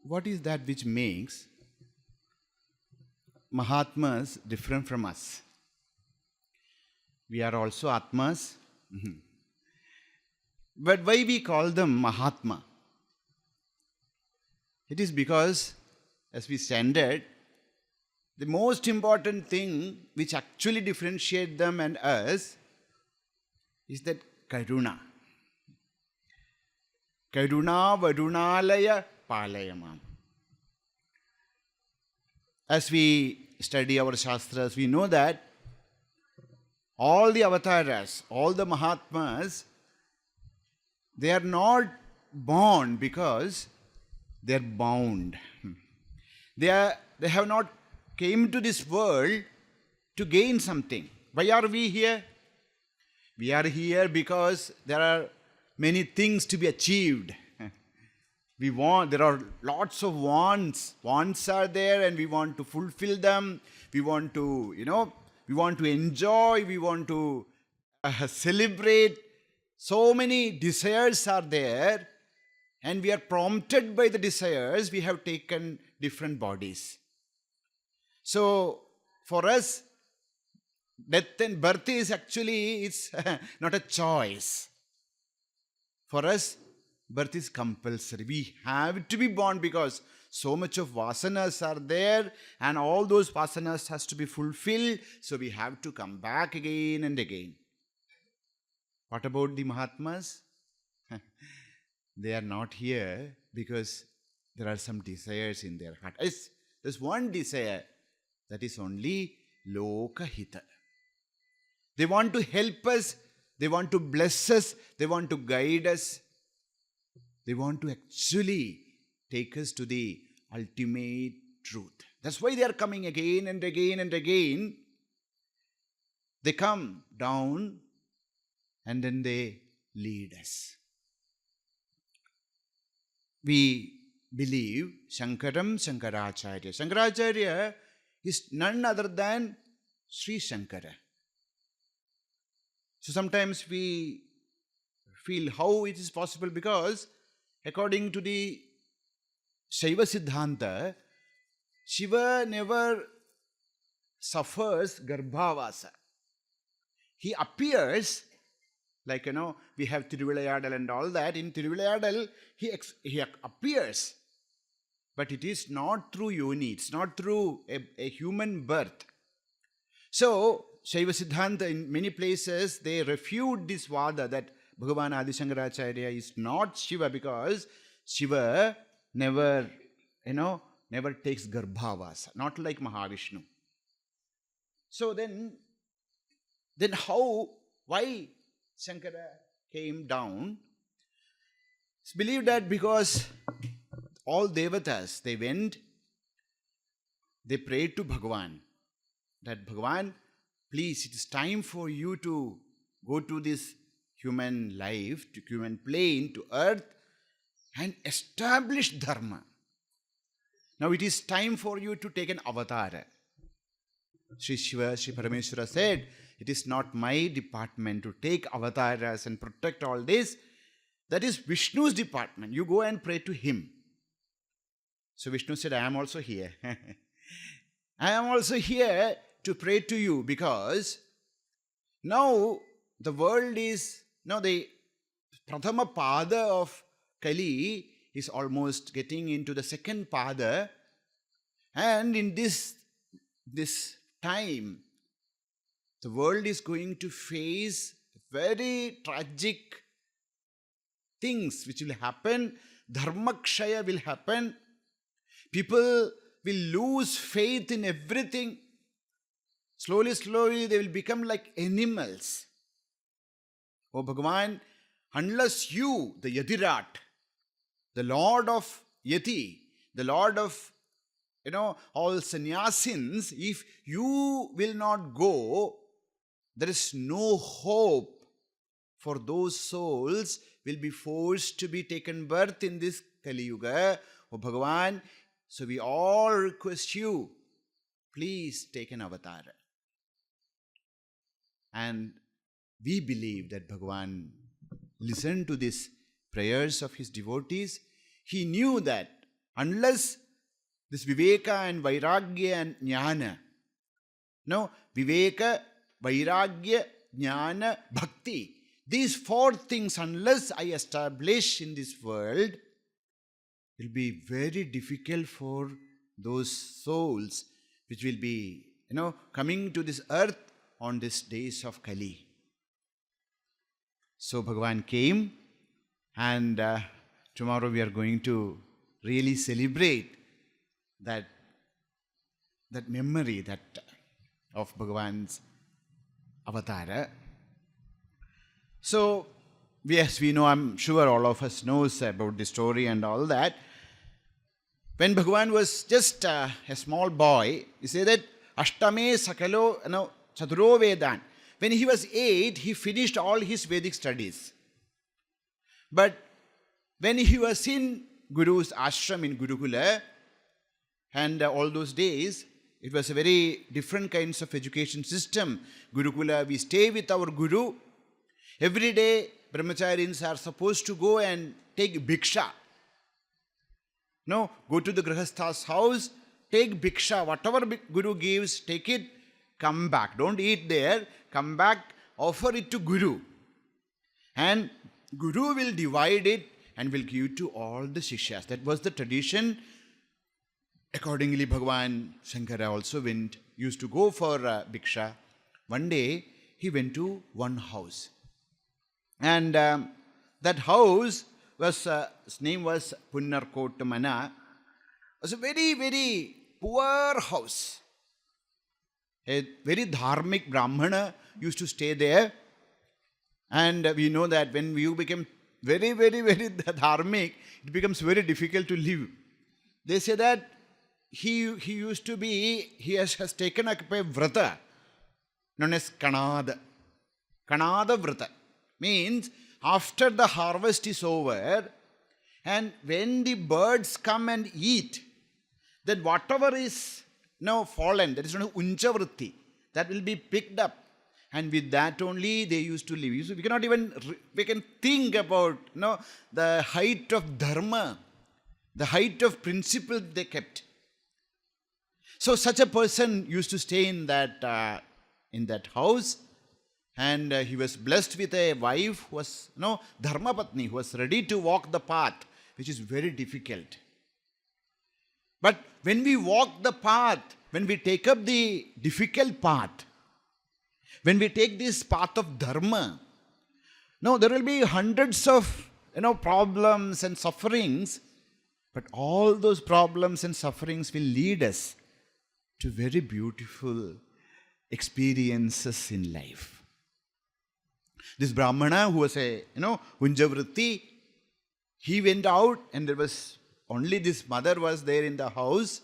what is that which makes Mahatmas different from us? We are also Atmas. But why we call them Mahatma? It is because, as we standard, the most important thing which actually differentiates them and us is that Karuna. Karuna Varunalaya Palayamam. As we study our Shastras, we know that all the avatars, all the Mahatmas, they are not born because they are bound. They have not came to this world to gain something. Why are we here? We are here because there are many things to be achieved. There are lots of wants. Wants are there and we want to fulfill them. We want to, we want to enjoy. We want to celebrate. So many desires are there. And we are prompted by the desires. We have taken different bodies. So, for us, death and birth is actually, it's not a choice. For us, birth is compulsory. We have to be born because so much of vasanas are there and all those vasanas has to be fulfilled. So we have to come back again and again. What about the Mahatmas? They are not here because there are some desires in their heart. There's one desire that is only Lokahita. They want to help us. They want to bless us. They want to guide us. They want to actually take us to the ultimate truth. That's why they are coming again and again and again. They come down and then they lead us. We believe Sankaracharya. Sankaracharya is none other than Sri Shankara. So sometimes we feel how it is possible because according to the Shaiva Siddhanta, Shiva never suffers Garbhavasa. He appears, like, we have Thiruvilayadal and all that. In Thiruvilayadal, he appears. But it is not through yoni. It's not through a human birth. So, Shaiva Siddhanta, in many places, they refute this vada that Bhagavan Adi Sankaracharya is not Shiva because Shiva never takes Garbhavasa. Not like Mahavishnu. So then why Shankara came down? It's believed that because all devatas, they went, they prayed to Bhagavan, that Bhagavan, please, it is time for you to go to this human life, to human plane, to earth, and establish dharma. Now it is time for you to take an avatar. Sri Shiva, Sri Parameshwara said, it is not my department to take avatars and protect all this. That is Vishnu's department. You go and pray to him. So Vishnu said, I am also here. I am also here to pray to you because now the world is, the Prathama Pada of Kali is almost getting into the second Pada. And in this time, the world is going to face very tragic things which will happen. Dharmakshaya will happen. People will lose faith in everything. Slowly, they will become like animals. Oh Bhagavan, unless you, the Yadirat, the Lord of Yati, the Lord of, all sannyasins, if you will not go, there is no hope for those souls will be forced to be taken birth in this Kali Yuga. Oh Bhagavan, so we all request you, please take an avatar. And we believe that Bhagavan listened to these prayers of his devotees. He knew that Unless this Viveka and Vairagya and Jnana, no, Viveka, Vairagya, Jnana, Bhakti, these four things, unless I establish in this world, will be very difficult for those souls which will be, coming to this earth on these days of Kali. So Bhagavan came, and tomorrow we are going to really celebrate that memory of Bhagavan's avatara. So, yes, we know, I'm sure all of us knows about the story and all that. When Bhagavan was just a small boy, he said that Ashtame Sakalo Chaduro Vedan. When he was 8, he finished all his Vedic studies. But when he was in Guru's ashram in Gurukula, and all those days, it was a very different kinds of education system. Gurukula, we stay with our Guru. Every day, Brahmacharins are supposed to go and take bhiksha. No, go to the Grihastha's house, take bhiksha. Whatever Guru gives, take it, come back. Don't eat there, come back, offer it to Guru. And Guru will divide it and will give to all the Shishyas. That was the tradition. Accordingly, Bhagavan Shankara also used to go for bhiksha. One day, he went to one house. And that house, his name was Punnarkottamana. It was a very, very poor house. A very dharmic Brahmana used to stay there. And we know that when you become very, very, very dharmic, it becomes very difficult to live. They say that he has taken up a vrata known as Kanada. Kanada vrata means after the harvest is over and when the birds come and eat, then whatever is fallen, that is known as Unchavritti, that will be picked up. And with that only they used to live. So we can think about the height of dharma, the height of principle they kept. So such a person used to stay in that house, and he was blessed with a wife who was dharma patni, who was ready to walk the path, which is very difficult. But when we walk the path, when we take up the difficult path, when we take this path of dharma, there will be hundreds of problems and sufferings, but all those problems and sufferings will lead us to very beautiful experiences in life. This Brahmana who was a Unjavritti, he went out and there was only this mother was there in the house,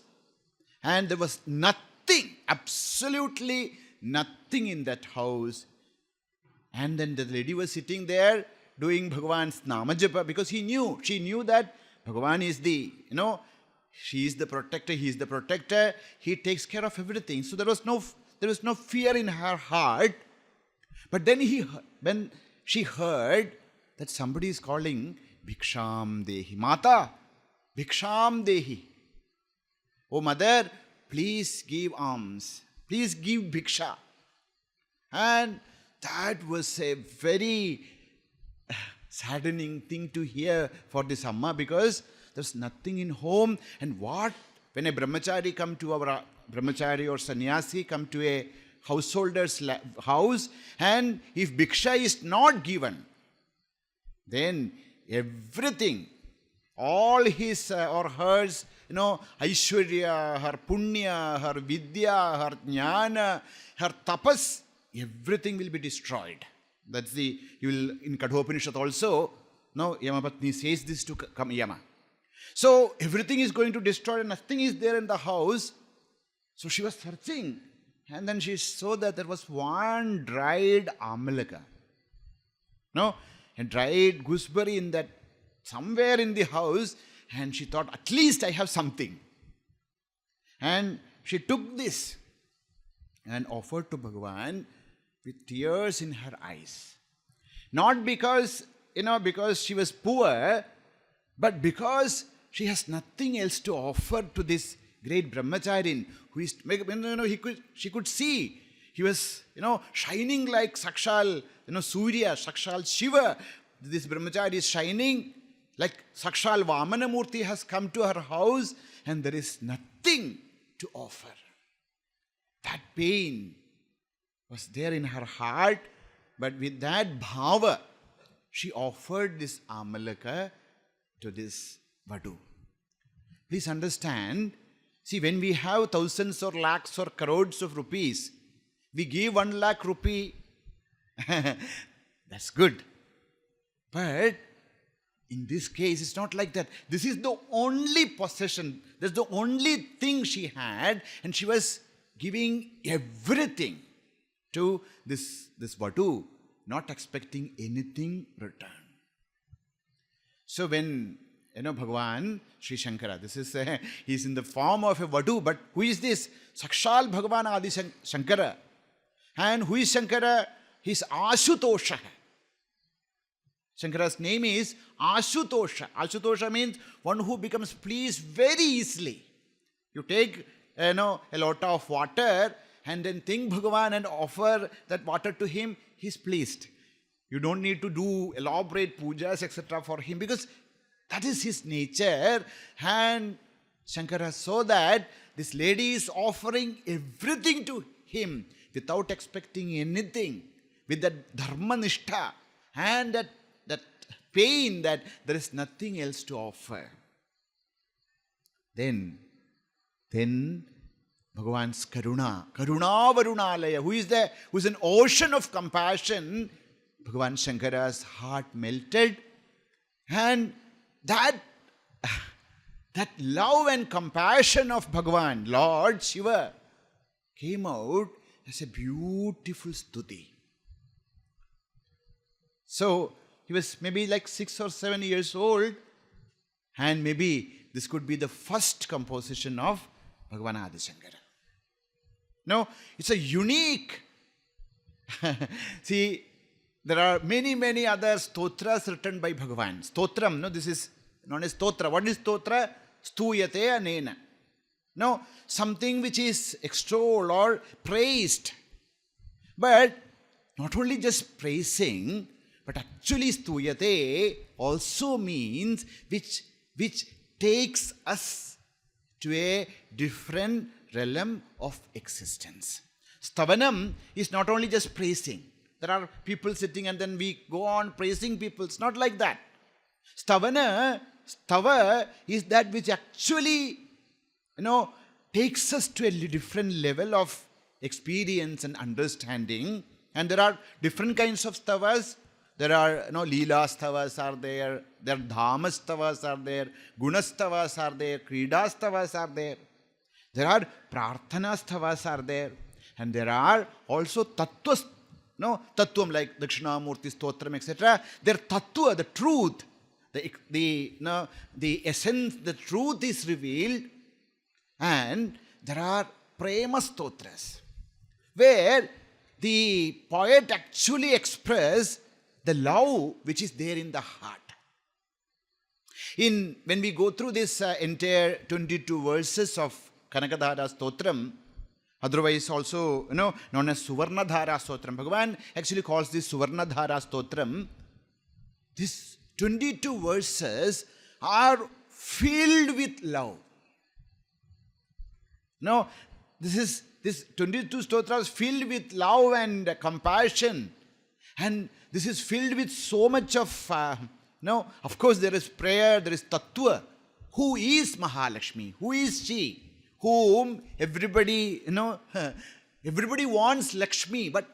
and there was nothing, absolutely nothing in that house. And then the lady was sitting there doing Bhagavan's Namajapa, because she knew that Bhagavan is she is the protector, he is the protector, he takes care of everything. So there was no fear in her heart. But then when she heard that somebody is calling Bhiksham Dehi, Mata, Bhiksham Dehi. Oh mother, please give alms, please give bhiksha. And that was a very saddening thing to hear for this Amma, because there's nothing in home. And when a brahmachari come to our brahmachari or sannyasi come to a householder's house, and if bhiksha is not given, then everything, all his or hers, Aishwarya, her punya, her vidya, her jnana, her tapas, everything will be destroyed. That's in Kadhopanishad also, Yamapatni says this to Yama. So everything is going to destroy and nothing is there in the house. So she was searching, and then she saw that there was one dried amalaka. A dried gooseberry in that somewhere in the house, and she thought, at least I have something. And she took this and offered to Bhagavan with tears in her eyes. Not because she was poor, but because she has nothing else to offer to this great Brahmacharin who is, she could see. He was, shining like Sakshal, Surya, Sakshal Shiva. This Brahmachari is shining like Sakshal Vamana Murti has come to her house and there is nothing to offer. That pain was there in her heart, but with that bhava, she offered this Amalaka to this Vadu. Please understand, see, when we have thousands or lakhs or crores of rupees, we give 1 lakh rupee, that's good. But in this case, it's not like that. This is the only possession, that's the only thing she had, and she was giving everything to this Vadu, not expecting anything return. So when, Bhagavan, Sri Shankara, this is, he is in the form of a Vadu, but who is this? Sakshal Bhagavan Adi Sankara. And who is Shankara? He is Ashutosha. Shankara's name is Ashutosha. Ashutosha means one who becomes pleased very easily. You take, a lot of water and then think Bhagavan and offer that water to him, he is pleased. You don't need to do elaborate pujas, etc. for him because that is his nature. And Shankara saw that this lady is offering everything to him without expecting anything, with that dharma nishtha and that pain that there is nothing else to offer. Then Bhagavan's Karuna Varunalaya, who is there, who is an ocean of compassion, Bhagavan Shankara's heart melted, and that love and compassion of Bhagavan, Lord Shiva, came out as a beautiful stuti. So, he was maybe like 6 or 7 years old, and maybe this could be the first composition of Bhagavan Adi Sankara. No, it's a unique. See, there are many other stotras written by Bhagavan. Stotram, no, this is known as stotra. What is stotra? Stuyate anena. No, something which is extolled or praised. But not only just praising, but actually stuyate also means which takes us to a different realm of existence. Stavanam is not only just praising. There are people sitting and then we go on praising people. It's not like that. Stava is that which actually, takes us to a different level of experience and understanding. And there are different kinds of stavas. There are, Leela stavas are there are Dhama stavas are there, Guna stavas are there, Krida stavas are there. There are Prarthana stavas are there. And there are also Tattva, Tattvam like Dakshinamurti Stotram, etc. Their Tattva, the truth, the essence, the truth is revealed. And there are Prema Stotras, where the poet actually expresses the love which is there in the heart. When we go through this entire 22 verses of Kanakadhara Stotram, otherwise also known as Suvarnadhara Stotram, Bhagavan actually calls this Suvarnadhara Stotram. These 22 verses are filled with love. This 22 stotras filled with love and compassion, and this is filled with so much of, of course there is prayer, there is tattva. Who is Mahalakshmi? Who is she? Whom everybody, everybody wants Lakshmi, but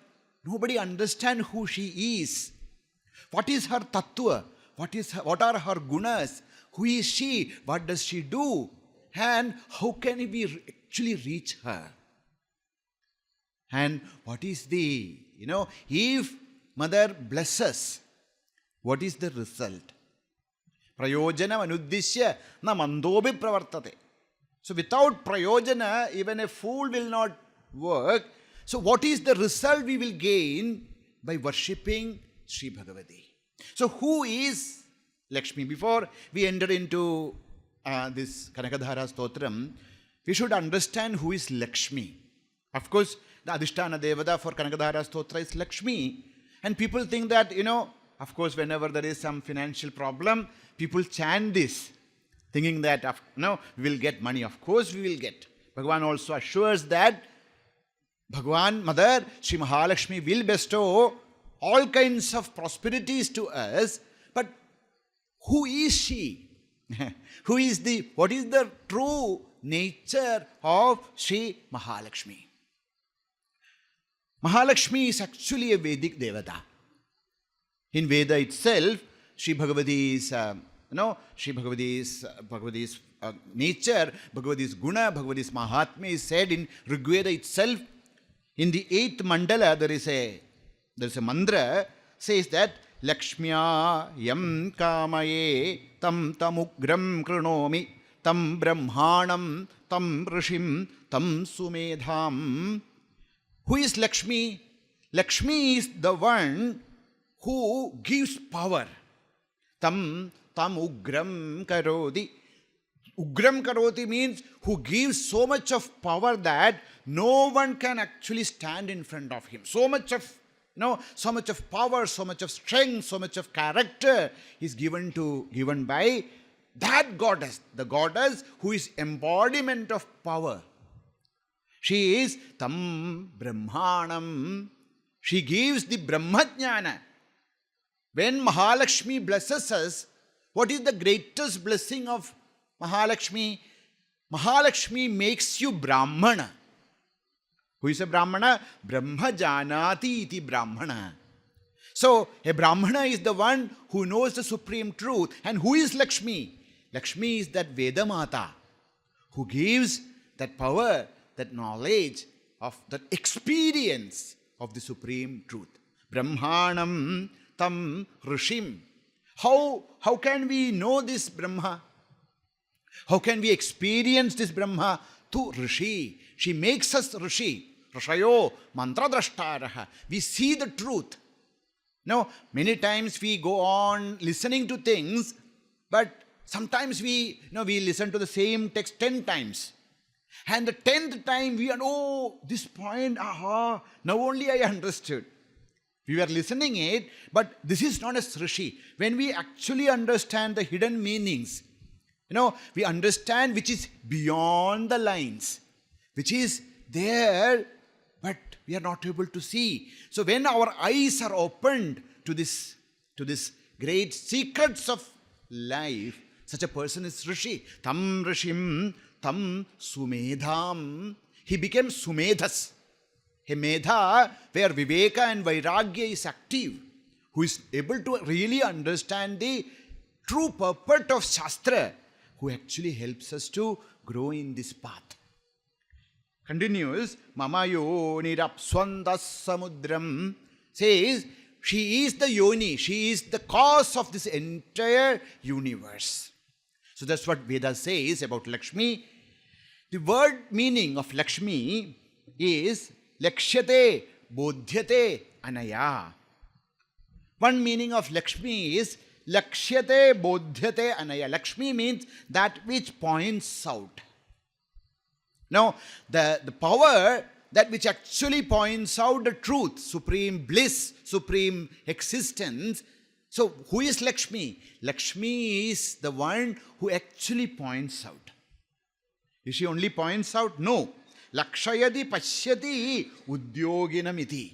nobody understands who she is. What is her tattva? What are her gunas? Who is she? What does she do? And how can we actually reach her? And what is the, if mother blesses, what is the result? Prayojanam anuddishya na mandobi pravartate. So without prayojana, even a fool will not work. So what is the result we will gain by worshipping Sri Bhagavati? So who is Lakshmi? Before we enter into this Kanakadhara Stotram, we should understand who is Lakshmi. Of course, the Adhisthana Devata for Kanakadhara Stotra is Lakshmi. And people think that, of course, whenever there is some financial problem, people chant this, thinking that, we will get money. Of course, we will get. Bhagavan also assures that Bhagavan, Mother, Sri Mahalakshmi will bestow all kinds of prosperities to us. But who is she? What is the true nature of Sri Mahalakshmi? Mahalakshmi is actually a Vedic Devata. In Veda itself, Sri Bhagavati's nature, Bhagavati's guna, Bhagavati's mahatmya is said in Rigveda itself. In the 8th mandala, there is a mantra, says that Lakshmya yam kamaye tam ugram krinomi tam brahmanam tam rishim tam sumedham. Who is Lakshmi? Lakshmi is the one who gives power. Tam ugram karoti. Ugram karoti means who gives so much of power that no one can actually stand in front of him. So much of power, so much of strength, so much of character is given by that goddess, the goddess who is embodiment of power. She is Tam Brahmanam. She gives the Brahmajnana. When Mahalakshmi blesses us, what is the greatest blessing of Mahalakshmi? Mahalakshmi makes you Brahmana. Who is a Brahmana? Brahmajanati iti Brahmana. So, a Brahmana is the one who knows the supreme truth. And who is Lakshmi? Lakshmi is that Vedamata who gives that power, that knowledge, of that experience of the supreme truth. Brahmanam tam rishim. How can we know this Brahma? How can we experience this Brahma? To Rishi. She makes us Rishi. Rishayo mantradrashtaraha. We see the truth. Now, many times we go on listening to things, but sometimes we listen to the same text 10 times. And the 10th time we know this point, now only I understood. We were listening it, but this is not a Srishi. When we actually understand the hidden meanings, we understand which is beyond the lines, which is there, but we are not able to see. So when our eyes are opened to this great secrets of life, such a person is Rishi. Tam Rishim, Tam Sumedham. He became Sumedhas. A Medha where Viveka and Vairagya is active, who is able to really understand the true purport of Shastra, who actually helps us to grow in this path. Continues, Mama Yonirapswandas Samudram, says, she is the Yoni, she is the cause of this entire universe. So that's what Veda says about Lakshmi. The word meaning of Lakshmi is Lakshyate Bodhyate Anaya. One meaning of Lakshmi is Lakshyate Bodhyate Anaya. Lakshmi means that which points out. Now, the power that which actually points out the truth, supreme bliss, supreme existence. So, who is Lakshmi? Lakshmi is the one who actually points out. Is she only points out? No. Lakshayati pashyati udyoginamiti.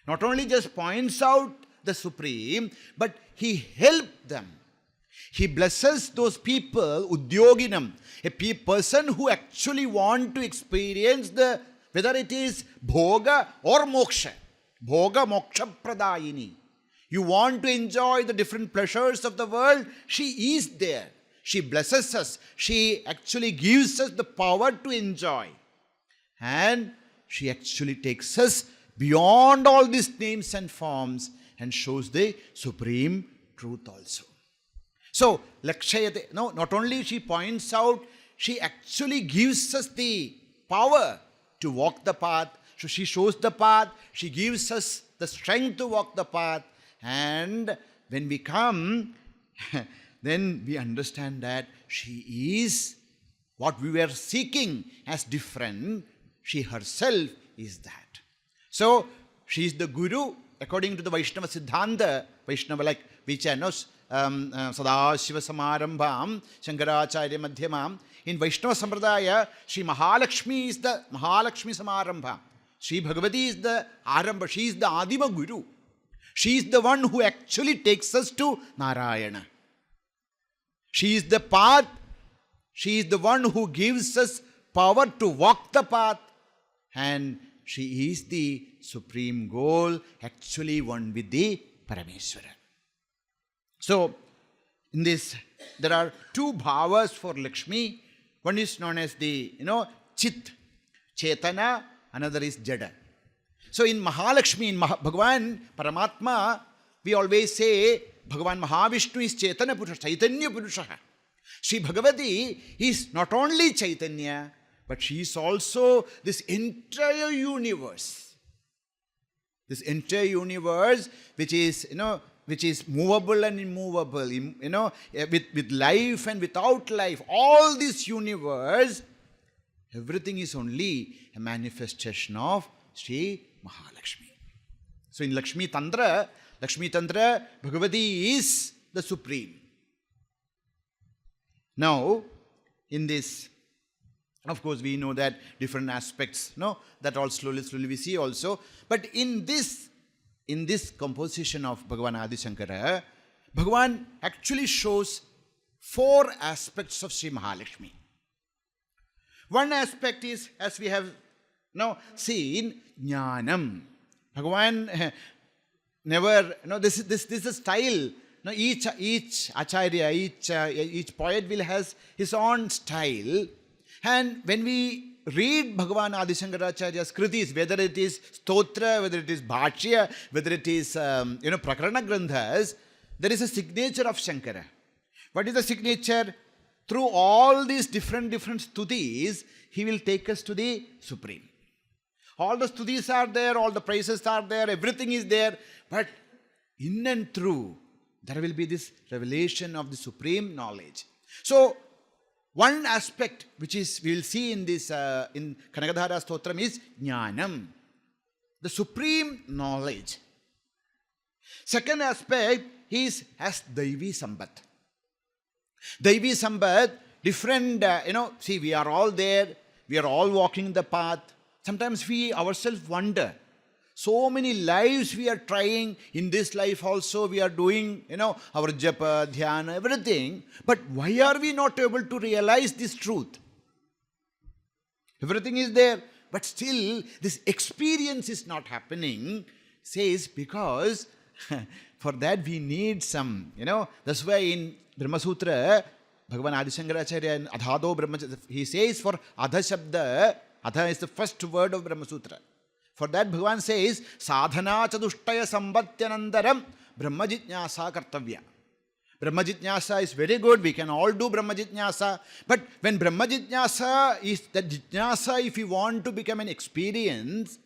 Not only just points out the supreme, but he helped them. He blesses those people, udyoginam, a person who actually want to experience whether it is bhoga or moksha. Bhoga moksha pradayini. You want to enjoy the different pleasures of the world, she is there. She blesses us. She actually gives us the power to enjoy. And she actually takes us beyond all these names and forms and shows the supreme truth also. So, Lakshayate, not only she points out, she actually gives us the power to walk the path. So she shows the path, she gives us the strength to walk the path. And when we come, then we understand that she is what we were seeking as different. She herself is that. So, she is the Guru according to the Vaishnava Siddhanta. Vaishnava, like which knows Sadashiva Samarambham, Shankaracharya Madhyamam. In Vaishnava Sampradaya, Sri Mahalakshmi is the Mahalakshmi Samarambha. Sri Bhagavati is the Arambha. She is the Adima Guru. She is the one who actually takes us to Narayana. She is the path. She is the one who gives us power to walk the path. And she is the supreme goal, actually one with the Parameshwara. So, in this, there are two bhavas for Lakshmi. One is known as the, Chit, Chetana, another is Jada. So, in Mahalakshmi, in Bhagavan, Paramatma, we always say, Bhagavan Mahavishnu is Chetana Purusha, Chaitanya Purusha. Sri Bhagavati is not only Chaitanya, but she is also this entire universe. This entire universe, which is, which is movable and immovable, with life and without life. All this universe, everything is only a manifestation of Sri Mahalakshmi. So in Lakshmi Tantra, Bhagavati is the supreme. Now, in this, of course, we know that different aspects, that all slowly we see also. But in this composition of Bhagavan Adi Sankara, Bhagavan actually shows 4 aspects of Sri Mahalakshmi. One aspect is, as we have now seen, Jnanam. Bhagavan never, this is a style. Each acharya, each poet will has his own style. And when we read Bhagavan Adi Sankaracharya's kritis, whether it is stotra, whether it is bhashya, whether it is prakarana granthas, there is a signature of Shankara. What is the signature? Through all these different stutis, he will take us to the supreme. All the stutis are there, all the praises are there, everything is there, but in and through, there will be this revelation of the supreme knowledge. So, one aspect which is we will see in this in Kanakadhara Stotram is Jnanam, the supreme knowledge. Second aspect is as Daivi Sambat. Daivi Sambat, different, see, we are all there, we are all walking the path. Sometimes we ourselves wonder, so many lives we are trying, in this life also we are doing, our japa, dhyana, everything. But why are we not able to realize this truth? Everything is there, but still this experience is not happening, says because for that we need some, that's why in Brahma Sutra, Bhagavan Adi Sankaracharya in Adhado Brahmacharya, he says for Adha Shabda, Adha is the first word of Brahma Sutra. For that, Bhagavan says, Sadhana chadushtaya sambatyanandaram Brahma jitnyasa kartavya. Brahma jitnyasa is very good. We can all do Brahma jitnyasa. But when Brahma jitnyasa is that jitnyasa, if you want to become an experience,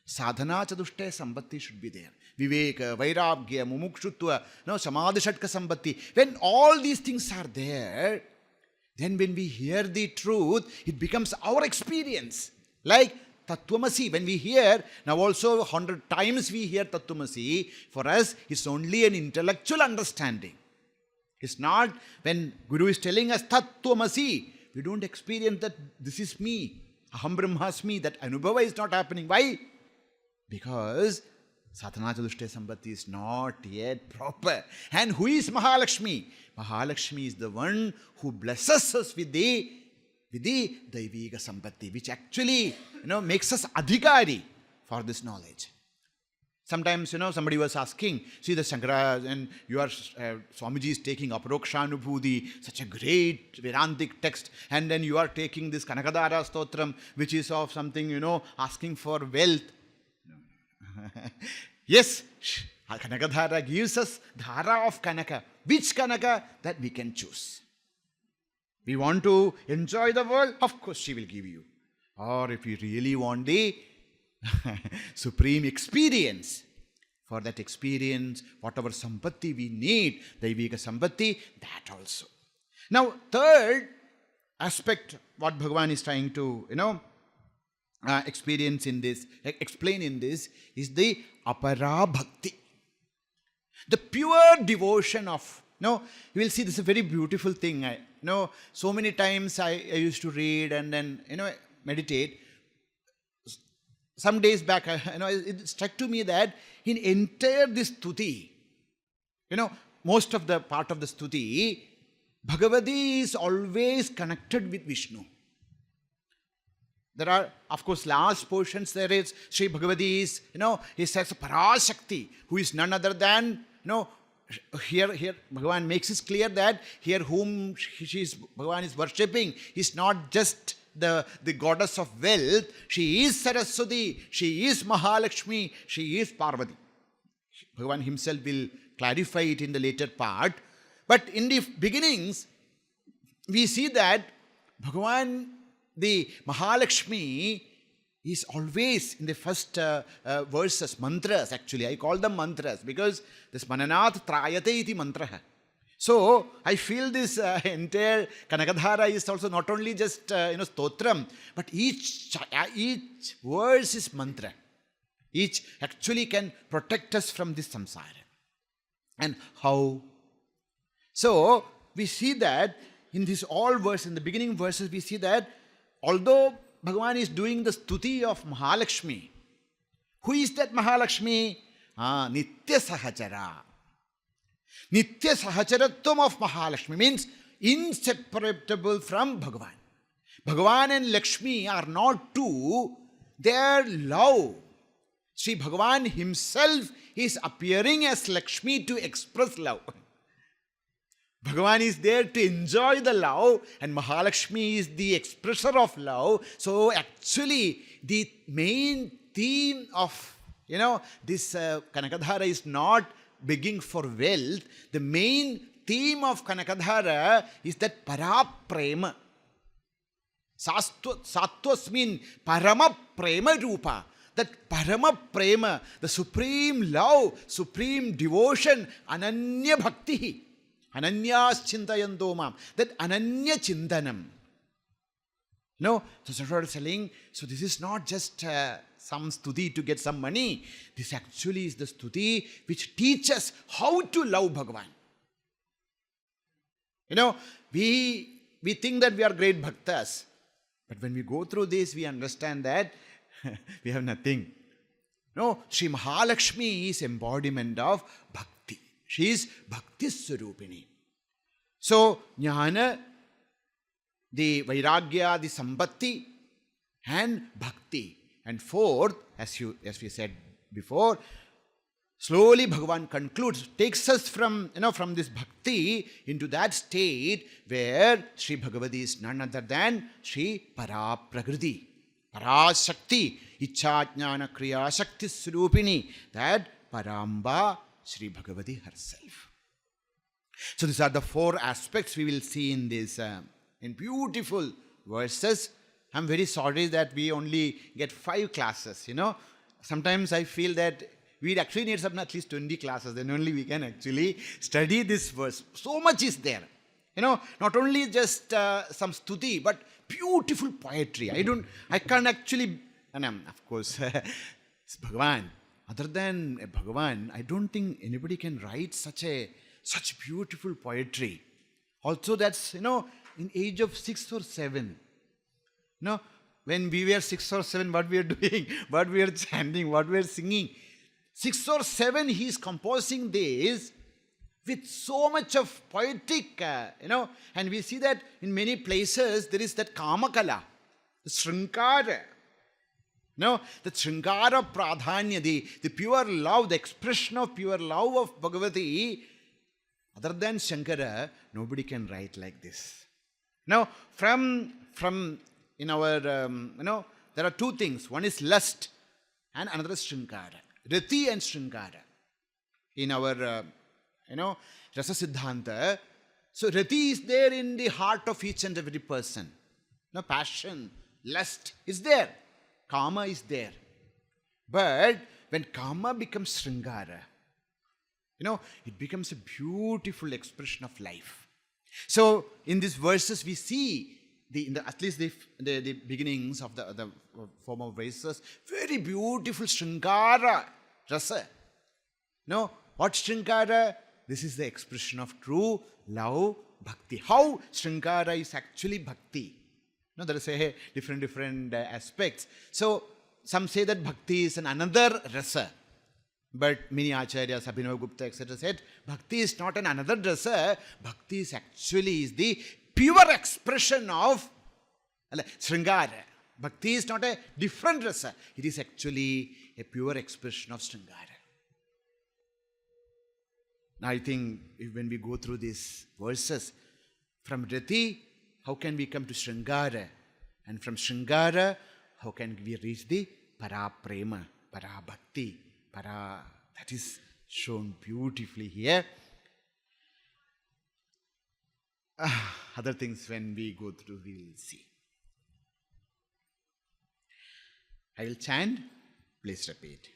sadhana chadushtaya sambatti should be there. Viveka, Vairabhya, Mumukshutva, Samadhi Shatka Sambatti. When all these things are there, then when we hear the truth, it becomes our experience. Like Tattvamasi, when we hear, now also 100 times we hear Tattvamasi, for us it's only an intellectual understanding. It's not when Guru is telling us Tattvamasi, we don't experience that this is me, Aham Brahmasmi, that Anubhava is not happening. Why? Because Sadhana Chadushtaya Sambatti is not yet proper. And who is Mahalakshmi? Mahalakshmi is the one who blesses us with the Daivika Sambatti, which actually, makes us adhikari for this knowledge. Sometimes, somebody was asking, see the Shankara and your Swamiji is taking Aparokshanubhudi, such a great Vedantic text, and then you are taking this Kanakadhara Stotram, which is of something, asking for wealth. Yes, Kanakadhara gives us Dhara of Kanaka. Which Kanaka? That we can choose. We want to enjoy the world? Of course she will give you. Or if you really want the supreme experience, for that experience, whatever sampatti we need, Daivika sampatti, that also. Now, third aspect, what Bhagavan is trying to, explain in this, is the apara bhakti. The pure devotion of, you will see this is a very beautiful thing. So many times I used to read and then, meditate. Some days back, it struck to me that in entire this stuti, most of the part of the stuti, Bhagavati is always connected with Vishnu. There are, of course, last portions there is Sri Bhagavati is, he says Parashakti, who is none other than, here Bhagavan makes it clear that here whom Bhagavan is worshipping is not just the goddess of wealth. She is Saraswati, she is Mahalakshmi, she is Parvati. Bhagavan himself will clarify it in the later part. But in the beginnings, we see that Bhagavan, the Mahalakshmi, is always in the first verses, mantras actually. I call them mantras because this Mananat Trayate iti mantraha. So, I feel this entire Kanakadhara is also not only just, stotram, but each verse is mantra. Each actually can protect us from this samsara. And how? So, we see that in this all verse, in the beginning verses, we see that although Bhagavan is doing the stuti of Mahalakshmi, who is that Mahalakshmi? Nitya Sahachara. Nitya Sahacharatvam of Mahalakshmi means inseparable from Bhagavan. Bhagavan and Lakshmi are not two, their love. Sri Bhagavan himself is appearing as Lakshmi to express love. Bhagavan is there to enjoy the love and Mahalakshmi is the expresser of love. So actually the main theme of, this Kanakadhara is not begging for wealth. The main theme of Kanakadhara is that Paraprema. Sattvasmin Parama Prema Rupa. That Parama Prema, the supreme love, supreme devotion, Ananya Bhakti. Ananyas Chintayanto Mam. That Ananya Chintanam. So Saraswati is telling, so this is not just some stuti to get some money. This actually is the stuti which teaches how to love Bhagavan. We think that we are great bhaktas. But when we go through this, we understand that we have nothing. Sri Mahalakshmi is embodiment of bhakti. She is Bhakti Swarupini. So, Jnana, the Vairagya, the Sambatti, and Bhakti. And fourth, as we said before, slowly Bhagavan concludes, takes us from this Bhakti into that state where Sri Bhagavati is none other than Sri Paraprakriti, Parashakti, Ichha Jnana Kriya Shakti Swarupini, that Paramba Sri Bhagavati herself. So these are the four aspects we will see in this, in beautiful verses. I'm very sorry that we only get 5 classes, Sometimes I feel that we actually need at least 20 classes, then only we can actually study this verse. So much is there. Not only just some stuti, but beautiful poetry. I can't actually, and of course, it's Bhagavan. Other than Bhagavan, I don't think anybody can write such beautiful poetry. Also that's, in age of 6 or 7. When we were 6 or 7, what we are doing, what we are chanting, what we are singing. 6 or 7, he is composing this with so much of poetic, and we see that in many places there is that Kamakala, the Srinkara. The Srinkara Pradhanya, the pure love, the expression of pure love of Bhagavati. Other than Shankara, nobody can write like this. Now, from in our, there are 2 things. One is lust and another is Srinkara. Rati and Srinkara. In our, Rasa Siddhanta. So, Rati is there in the heart of each and every person. Passion, lust is there. Kama is there. But when kama becomes Sringara, it becomes a beautiful expression of life. So in these verses we see, at least the beginnings of the form of verses, very beautiful Sringara rasa. What Sringara? This is the expression of true love, bhakti. How Sringara is actually bhakti? There is a different aspects. So some say that bhakti is another rasa. But many acharyas, Abhinav Gupta, etc. said, bhakti is not another rasa. Bhakti is actually the pure expression of Sringara. Bhakti is not a different rasa. It is actually a pure expression of Sringara. Now I think when we go through these verses, from Rati, how can we come to Sringara? And from Sringara, how can we reach the Para Prema, Para Bhakti, Para? That is shown beautifully here. Other things when we go through, we will see. I will chant, please repeat.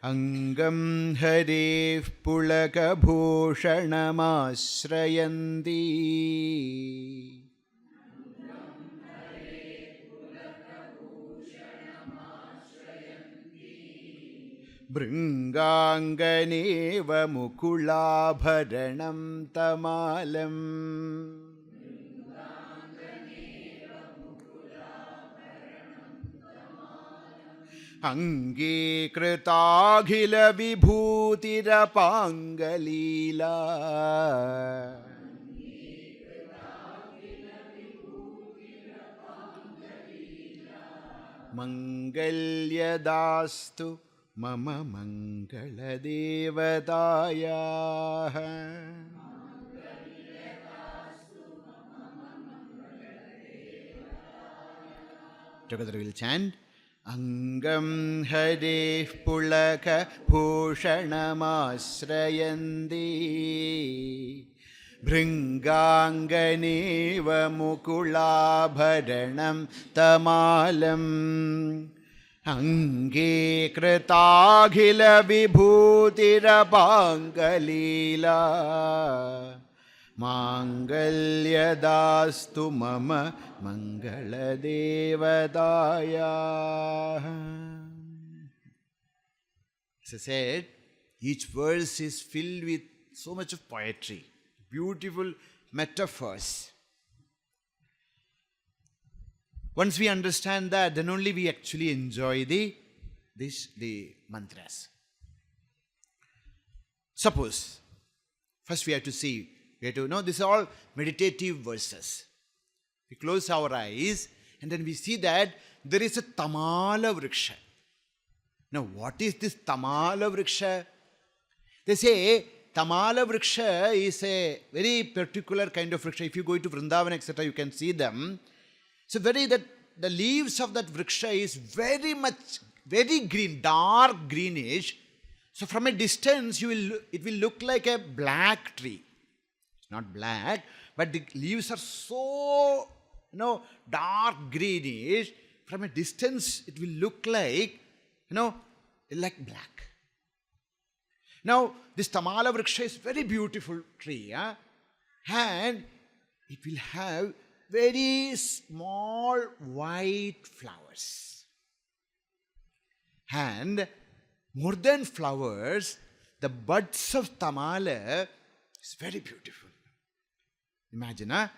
Angam Harif Pulaka Bhushanamashrayanti Bringanganeva Mukulabharanam Tamalam Angikritagila Vibhutirapangaleela Mangalyadastu Mama Mangala Devadaya. Together we will chant. Angam Hare Pulaka Bhushanamashrayanti Bringanganeva Mukulabharanam Tamalam Angikritagila Vibhutirapangaleela Mangalyadastu Mama Mangala Devadaya. As I said, each verse is filled with so much of poetry, beautiful metaphors. Once we understand that, then only we actually enjoy the mantras. Suppose, first we have to see, these are all meditative verses. We close our eyes and then we see that there is a Tamala Vriksha. Now what is this Tamala Vriksha? They say Tamala Vriksha is a very particular kind of Vriksha. If you go to Vrindavan, etc., you can see them. So the leaves of that Vriksha is very green, dark greenish. So from a distance, it will look like a black tree. It's not black, but the leaves are so dark greenish. From a distance, it will look like black. Now, this Tamala Vriksha is very beautiful tree, and it will have very small white flowers. And more than flowers, the buds of Tamala is very beautiful. Imagine,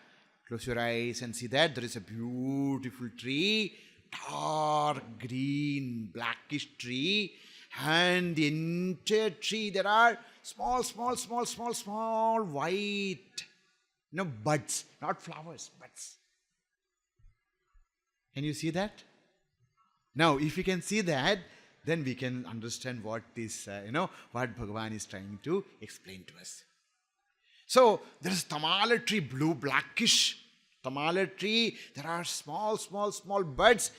close your eyes and see that there is a beautiful tree, dark green, blackish tree, and the entire tree there are small white, buds, not flowers, buds. Can you see that? Now, if you can see that, then we can understand what this, what Bhagavan is trying to explain to us. So, there is Tamala tree, blue, blackish Tamala tree. There are small buds,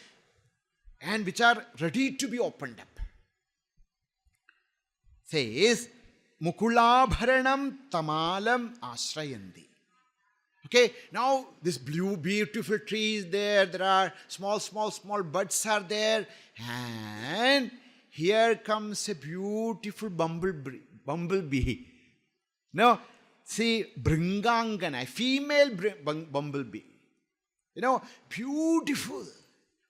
and which are ready to be opened up. Says, Mukulabharanam Tamalam Ashrayanti. Okay, now this blue beautiful tree is there. There are small buds are there. And here comes a beautiful bumblebee. No, see, Bringangana, a female bumblebee. Beautiful,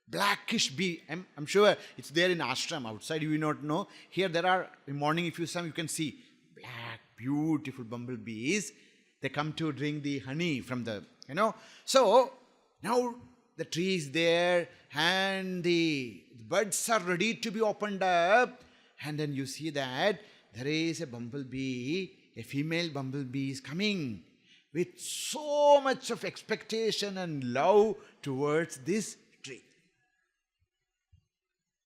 blackish bee. I'm sure it's there in ashram. Outside you will not know. Here there are, in the morning if you can see black, beautiful bumblebees. They come to drink the honey from the, So, now the tree is there and the buds are ready to be opened up. And then you see that there is a bumblebee, a female bumblebee is coming with so much of expectation and love towards this tree.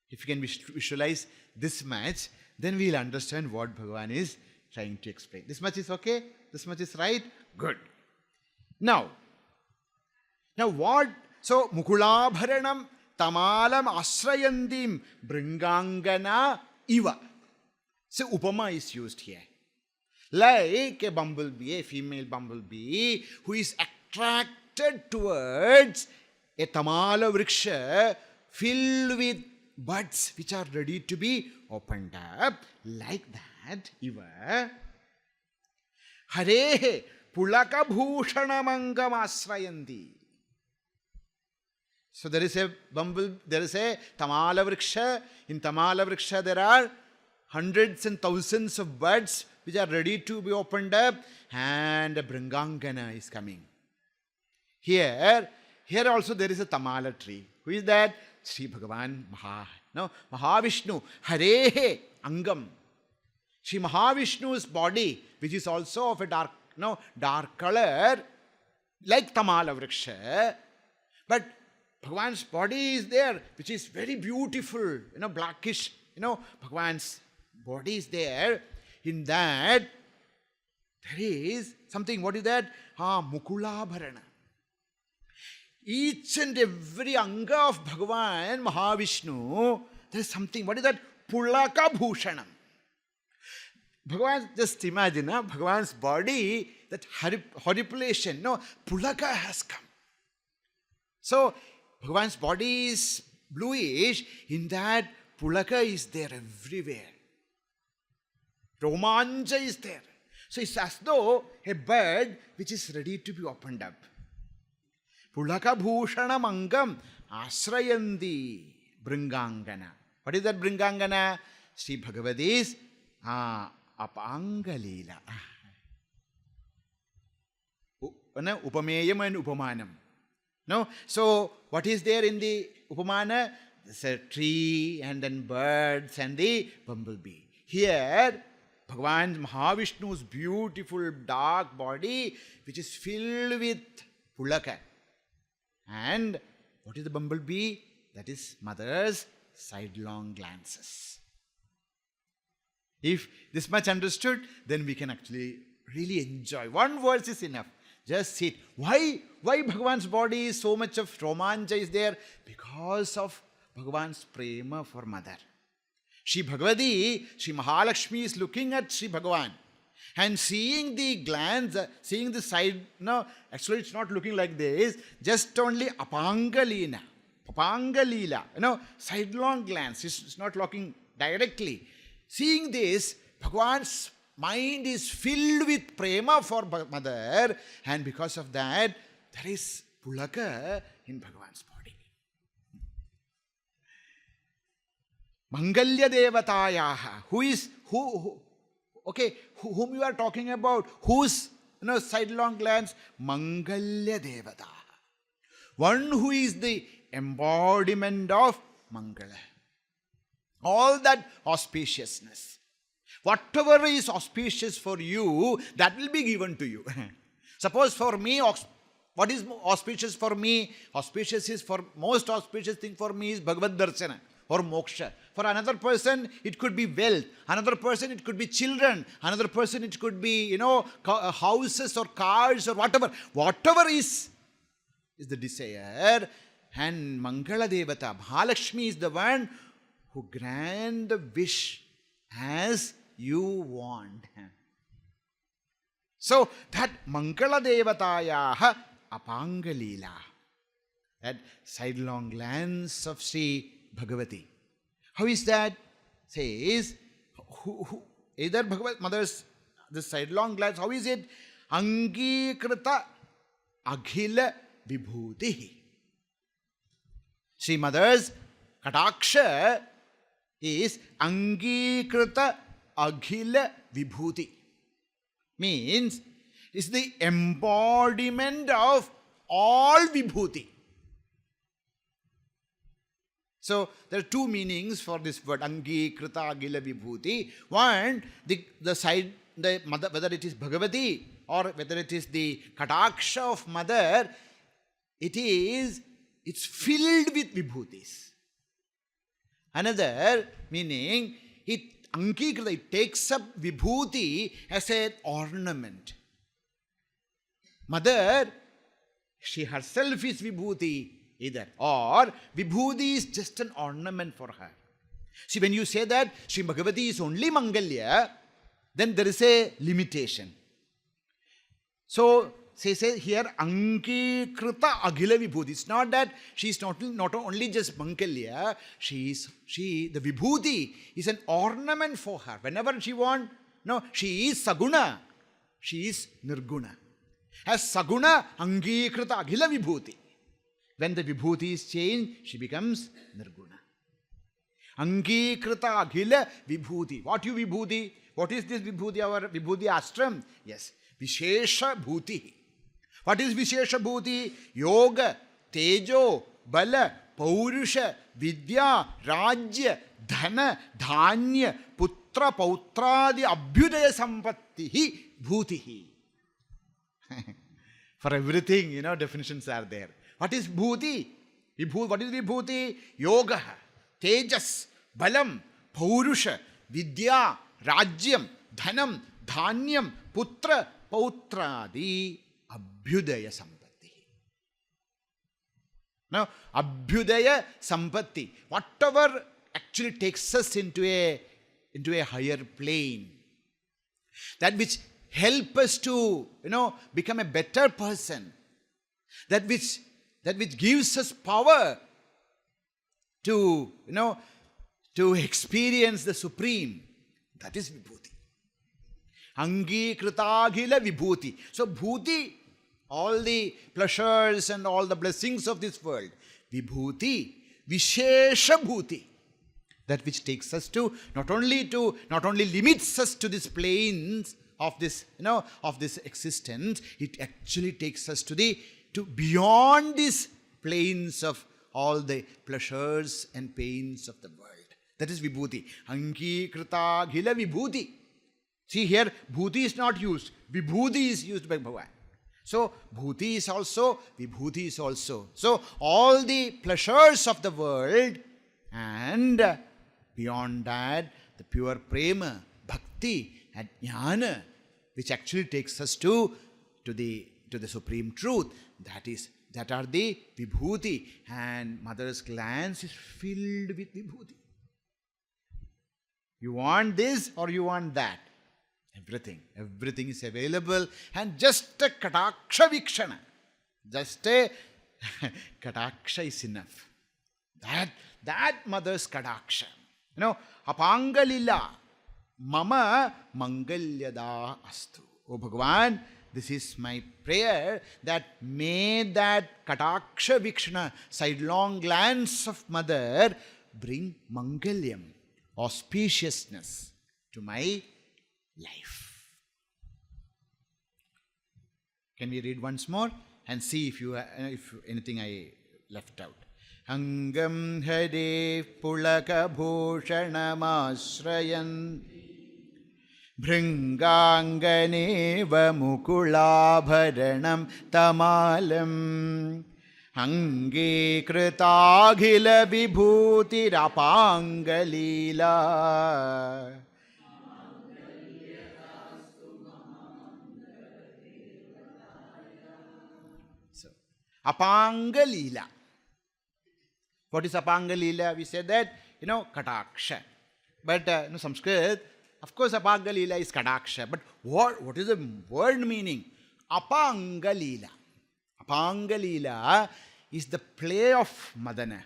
If you can visualize this much, then we'll understand what Bhagavan is trying to explain. This much is okay? This much is right? Good. Now what? So, Mukulabharanam tamalam asrayandim bringangana iva. So, upama is used here. Like a bumblebee, a female bumblebee, who is attracted towards a tamala vriksha filled with buds which are ready to be opened up. Like that, iva. Harehe pulaka bhushanamangam asrayandi. So there is a tamala vriksha. In tamala vriksha there are hundreds and thousands of buds which are ready to be opened up, and a Bringangana is coming. Here also there is a tamala tree. Who is that? Sri Bhagavan Mahavishnu. Harehe Angam. Sri Mahavishnu's body, which is also of a dark color, like tamala vriksha, but Bhagavan's body is there, which is very beautiful, blackish, Bhagavan's body is there. In that, there is something. What is that? Mukula Bharana. Each and every anga of Bhagavan, Mahavishnu, there is something. What is that? Pulaka Bhushanam. Bhagavan, just imagine, Bhagavan's body, that horripilation, Pulaka has come. So, Bhagavan's body is bluish, in that Pulaka is there everywhere. Romanja is there. So it's as though a bird which is ready to be opened up. Pulaka bhushana mangam asrayandi bringangana. What is that bringangana? Sri Bhagavati's apangalila. Upameyam and upamanam. No? So what is there in the upamana? There's a tree and then birds and the bumblebee. Here, Bhagavan Mahavishnu's beautiful dark body, which is filled with pulaka. And what is the bumblebee? That is mother's sidelong glances. If this much understood, then we can actually really enjoy. One verse is enough. Just sit. Why Bhagavan's body is so much of romanja is there? Because of Bhagavan's prema for mother. Shri Bhagavati, Shri Mahalakshmi is looking at Shri Bhagavan and seeing the glance, seeing the side. No, actually it's not looking like this, just only apangalila, sidelong glance. It's not looking directly. Seeing this, Bhagavan's mind is filled with prema for mother, and because of that, there is pulaka in Bhagavan's body. Mangalya Devatayaha. Whom you are talking about? Whose sidelong glance? Mangalya Devata. One who is the embodiment of Mangala. All that auspiciousness. Whatever is auspicious for you, that will be given to you. Suppose for me, what is auspicious for me? Most auspicious thing for me is Bhagavad Darshana or moksha. For another person, it could be wealth. Another person, it could be children. Another person, it could be, houses or cars or whatever. Whatever is the desire. And Mangala Devata, Mahalakshmi is the one who grant the wish as you want. So, that Mangala Devatayaha Apangalila, that sidelong glance of Sri Bhagavati. How is that? says, either Bhagavad Mother's this sidelong glance, how is it? Angikrita akhila vibhuti. Sri Mother's Kataksha is Angikrita akhila vibhuti. Means, it's the embodiment of all vibhuti. So, there are two meanings for this word, Angikrita akhila vibhuti. One, the side, the mother, whether it is Bhagavati or whether it is the Kataksha of Mother, it's filled with vibhutis. Another meaning, Angikrita, it takes up vibhuti as an ornament. Mother, she herself is vibhuti either, or vibhuti is just an ornament for her. See, when you say that Sri Bhagavati is only Mangalya, then there is a limitation. So, say here, Angikrita akhila vibhuti. It's not that she is not only just Mangalya, the vibhuti is an ornament for her. Whenever she wants, no, she is Saguna, she is Nirguna. As Saguna, Angikrita akhila vibhuti. When the vibhuti is changed, she becomes Nirguna. Angikrita akhila vibhuti. What you vibhuti? What is this vibhuti? Our vibhuti ashram? Yes. Vishesha bhuti. What is Vishesha bhuti? Yoga, Tejo, Bala, Paurusha, Vidya, Rajya, Dhana, Dhanya, Putra, Pautradi, Abhyudaya Sampattihi, Bhutihi. For everything, definitions are there. What is bhuti? What is vibhuti? Yoga, Tejas, Balam, Paurusha, Vidya, Rajyam, Dhanam, Dhanyam, Putra, Pautradi, Abhyudaya Sampatti. Now, Abhyudaya Sampatti, whatever actually takes us into a higher plane, that which help us to, become a better person, that which gives us power to, to experience the supreme, that is vibhuti. Angikritakhila vibhuti. So bhuti, all the pleasures and all the blessings of this world. Vibhuti, Vishesha bhuti. That which takes us to, not only limits us to these planes of this, of this existence, it actually takes us to beyond these planes of all the pleasures and pains of the world. That is vibhuti. Angikritakhila vibhuti. See here, bhuti is not used. Vibhuti is used by Bhagavan. So, bhuti is also, vibhuti is also. So, all the pleasures of the world and beyond that, the pure prema, bhakti and jnana, which actually takes us to the supreme truth. That are the vibhuti, and mother's glance is filled with vibhuti. You want this or you want that? Everything is available, and just a kataksha vikshana, just a kataksha is enough. That mother's kataksha. Apangalila mama mangalyada astu. Oh Bhagavan, this is my prayer, that may that kataksha vikshana, sidelong glance of mother, bring mangalyam, auspiciousness to my life. Can we read once more and see if anything I left out? Angam hare pulaka bhushanam ashrayan bhringanganeva mukulabharanam tamalam angikritagila vibhutirapangaleela. Apangaleela. What is Apangaleela? We said that, Kataksha. But Sanskrit, of course, Apangaleela is Kataksha. But what is the word meaning? Apangaleela. Apangaleela is the play of Madana,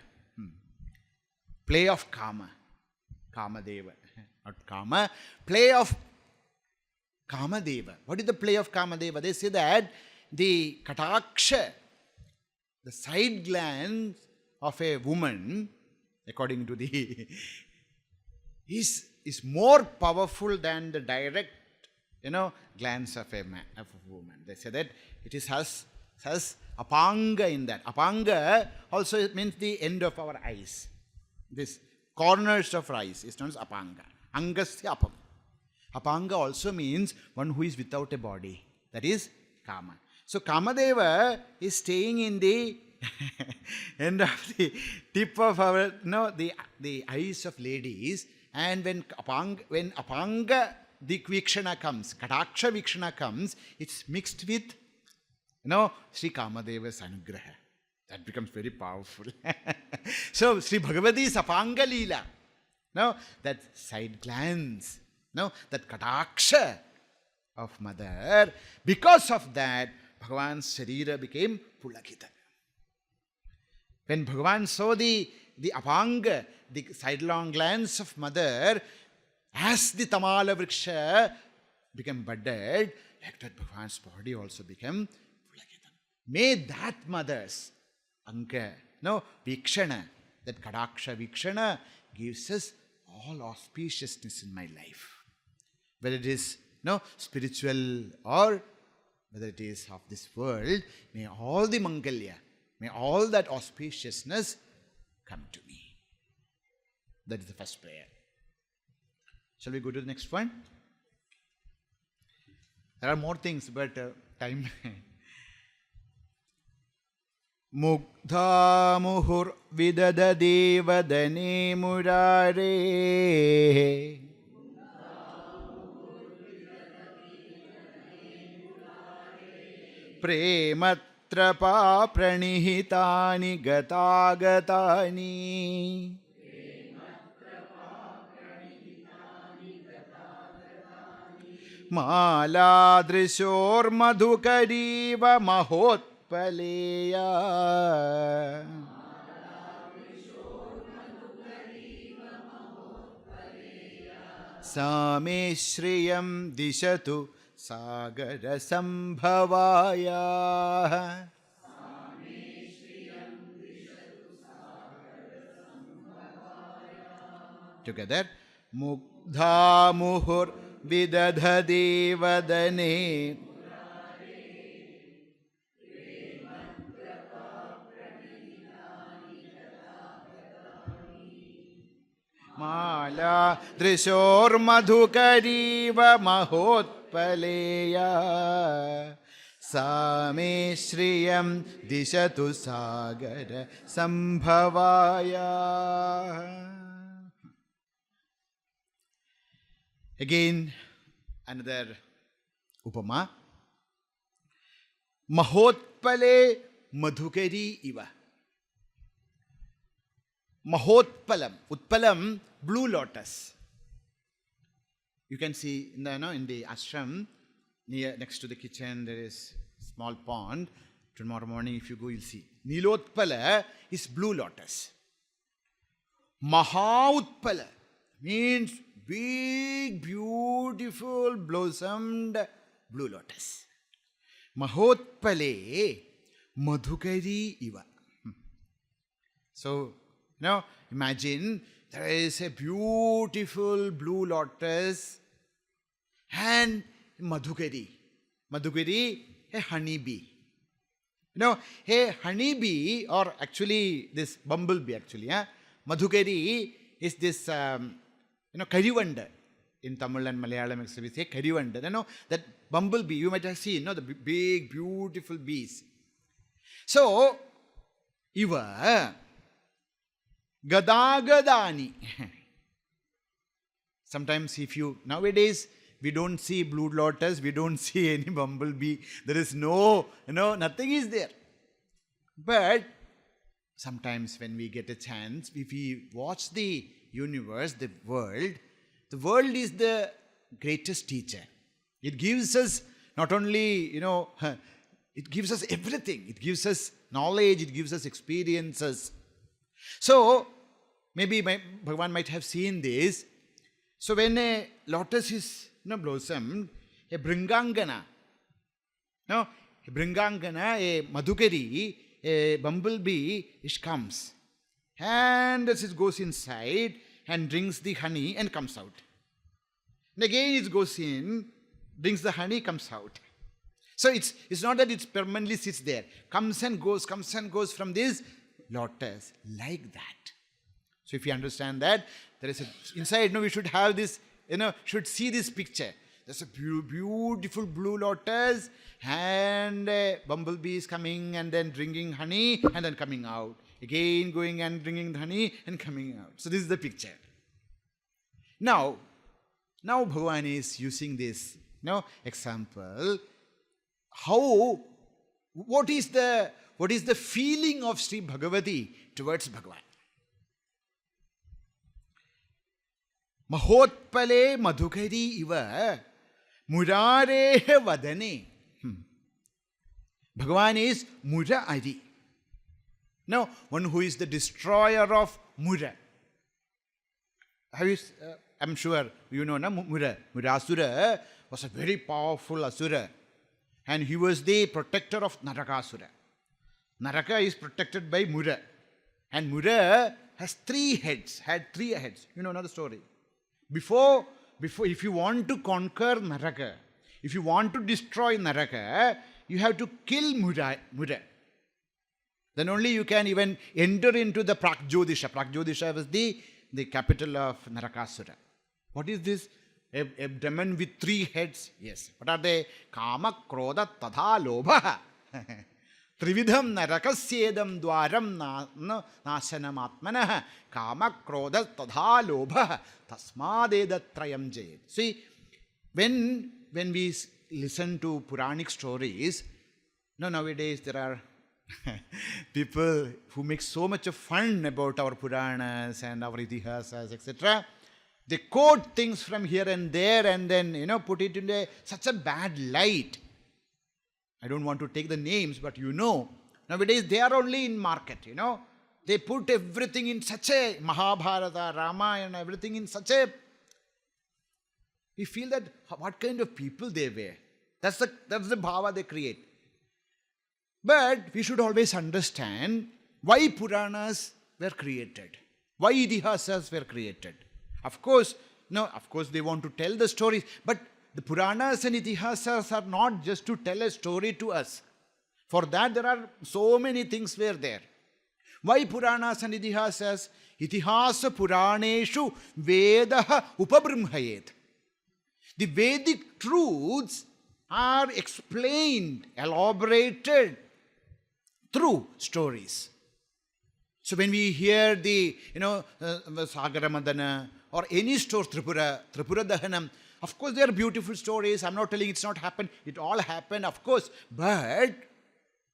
play of Kama. Kamadeva. Not Kama. Play of Kamadeva. What is the play of Kamadeva? They say that the Kataksha, the side glance of a woman, according to the is more powerful than the direct, glance of a woman. They say that it is has apanga in that. Apanga also means the end of our eyes. This corners of our eyes is known as apanga. Angasya apam. Apanga also means one who is without a body. That is Kama. So Kamadeva is staying in the end of the tip of our, the eyes of ladies. And when Apanga the Vikshana comes, Kataksha Vikshana comes, it's mixed with, Sri Kamadeva's Anugraha. That becomes very powerful. So Sri Bhagavati's Apanga Leela, that side glance, that Kataksha of mother, because of that, Bhagavan's Sharira became Pulakita. When Bhagavan saw the Apanga, the sidelong glance of mother, as the Tamala Vriksha became budded, like that Bhagavan's body also became Pulakita. May that mother's Anka, Vikshana, that Kadaksha Vikshana gives us all auspiciousness in my life. Whether it is spiritual or whether it is of this world, may all the Mangalya, may all that auspiciousness come to me. That is the first prayer. Shall we go to the next one? There are more things, but time. Mugdha muhur vidada devadane murare Prematrapa pranihitani gatagatani Maladrishor madhukariva mahotpaleya Same shriyam dishatu Sagara Sambhavaya. Together. Mugdha muhur vidadha devadane. Mala drishor madhukariva mahot Paleya Same Shriyam Dishatu Sagara Sambhavaya. Again, another Upama. Mahotpale Madhukari Iva. Mahotpalam. Utpalam, blue lotus. You can see in the ashram, next to the kitchen, there is a small pond. Tomorrow morning, if you go, you'll see. Nilotpala is blue lotus. Mahautpala means big, beautiful, blossomed blue lotus. Mahotpale madhukari iva. So, now imagine there is a beautiful blue lotus and madhukari. Madhukari, a honeybee. A honeybee, or actually this bumblebee actually, madhukari is this, karivanda. In Tamil and Malayalam, we say karivanda. That bumblebee, you might have seen, the big, beautiful bees. So, iva, Gadagadani. Sometimes nowadays, we don't see blue lotus, we don't see any bumblebee. There is nothing is there. But sometimes when we get a chance, if we watch the universe, the world is the greatest teacher. It gives us not only, it gives us everything. It gives us knowledge, it gives us experiences. So, Maybe Bhagavan might have seen this. So when a lotus is blossomed, a Bringangana, a Madhukari, a bumblebee, it comes. And it goes inside and drinks the honey and comes out. And again it goes in, drinks the honey, comes out. So it's not that it permanently sits there. Comes and goes from this lotus, like that. So if you understand that, there is inside, we should have this, should see this picture. There's a beautiful blue lotus, and a bumblebee is coming and then drinking honey and then coming out. Again going and drinking the honey and coming out. So this is the picture. Now Bhagavan is using this example. What is the feeling of Sri Bhagavati towards Bhagavan? Mahotpale madhukari iva murare vadane. Bhagavan is Murari. Now, one who is the destroyer of Mura. I'm sure you know, Mura. Murasura was a very powerful Asura. And he was the protector of Narakasura. Naraka is protected by Mura. And Mura has had 3 heads. You know the story. Before, if you want to conquer Naraka, if you want to destroy Naraka, you have to kill Mura. Then only you can even enter into the Prakjodisha. Prakjodisha was the capital of Narakasura. What is this? A demon with 3 heads? Yes. What are they? Kama, Krodha, Tadha, Lobha. Trividham narakasyedam dwaram nasanam atmanah. Kama, Krodha, Tadha, Lobha. Tasmadedatrayam jayet. See, when we listen to Puranic stories, nowadays there are people who make so much of fun about our Puranas and our Itihasas, etc. They quote things from here and there and then, put it in such a bad light. I don't want to take the names, but nowadays they are only in market, They put everything in such a Mahabharata, Ramayana, everything in such a... We feel that what kind of people they were. That's the bhava they create. But we should always understand why Puranas were created. Why Idihasas were created. Of course, they want to tell the stories, but the Puranas and Itihasas are not just to tell a story to us. For that there are so many things were there. Why Puranas and Itihasas? Itihasa Puraneshu Vedaha Upabrahmayet. The Vedic truths are explained, elaborated through stories. So when we hear the, Sagara Madana or any story, Tripura Dahanam, of course they are beautiful stories. I'm not telling it's not happened. It all happened, of course. But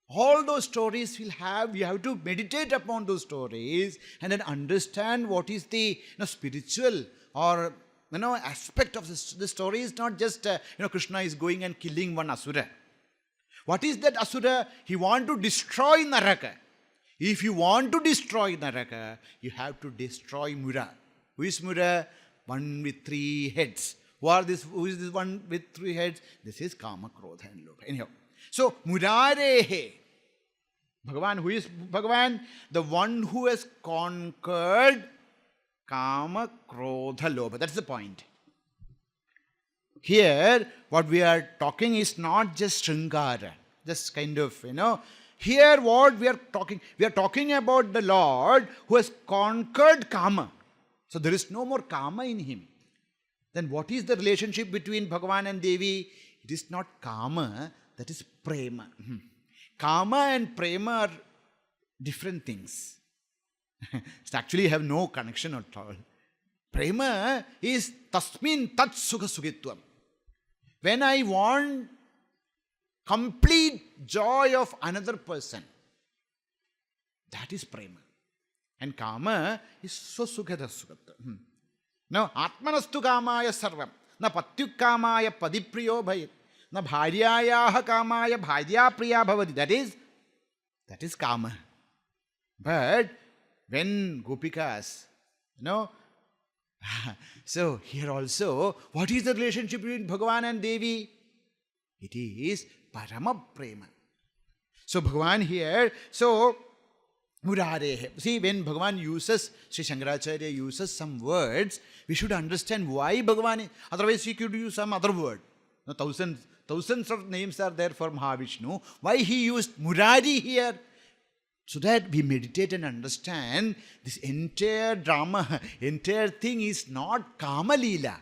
all those stories we have to meditate upon those stories and then understand what is the spiritual or aspect of the story. Is not just Krishna is going and killing one asura. What is that asura? He want to destroy Naraka. If you want to destroy Naraka, you have to destroy Mura. Who is Mura? One with 3 heads. Who is this one with 3 heads? This is Kama, Krodha and Lobha. Anyhow, so Murarehe. Bhagavan, who is Bhagavan? The one who has conquered Kama, Krodha, Lobha. That's the point. Here, what we are talking is not just Sringara. Just kind of, Here what we are talking about the Lord who has conquered Kama. So there is no more Kama in him. Then what is the relationship between Bhagavan and Devi? It is not Kama, that is Prema. Kama and Prema are different things. It actually have no connection at all. Prema is Tasmin Tat Sukha Sugitvam. When I want complete joy of another person, that is Prema. And Kama is so Sukhada Sukhatva. Now, Atmanastu Kamaya Sarvam. Na Patyuk Kamaya Padipriyo Bhayat. Na Bharyayaha Kamaya Bharya Priya Bhavati. That is Kama. But when Gopikas, You know? So here also, what is the relationship between Bhagavan and Devi? It is Parama Prema. So Bhagavan here, so Murarehe. See, when Bhagavan uses, Sri Shankaracharya uses some words, we should understand why Bhagavan, otherwise he could use some other word. Now, thousands of names are there for Mahavishnu. Why he used Murari here? So that we meditate and understand this entire drama, entire thing is not Kama Leela.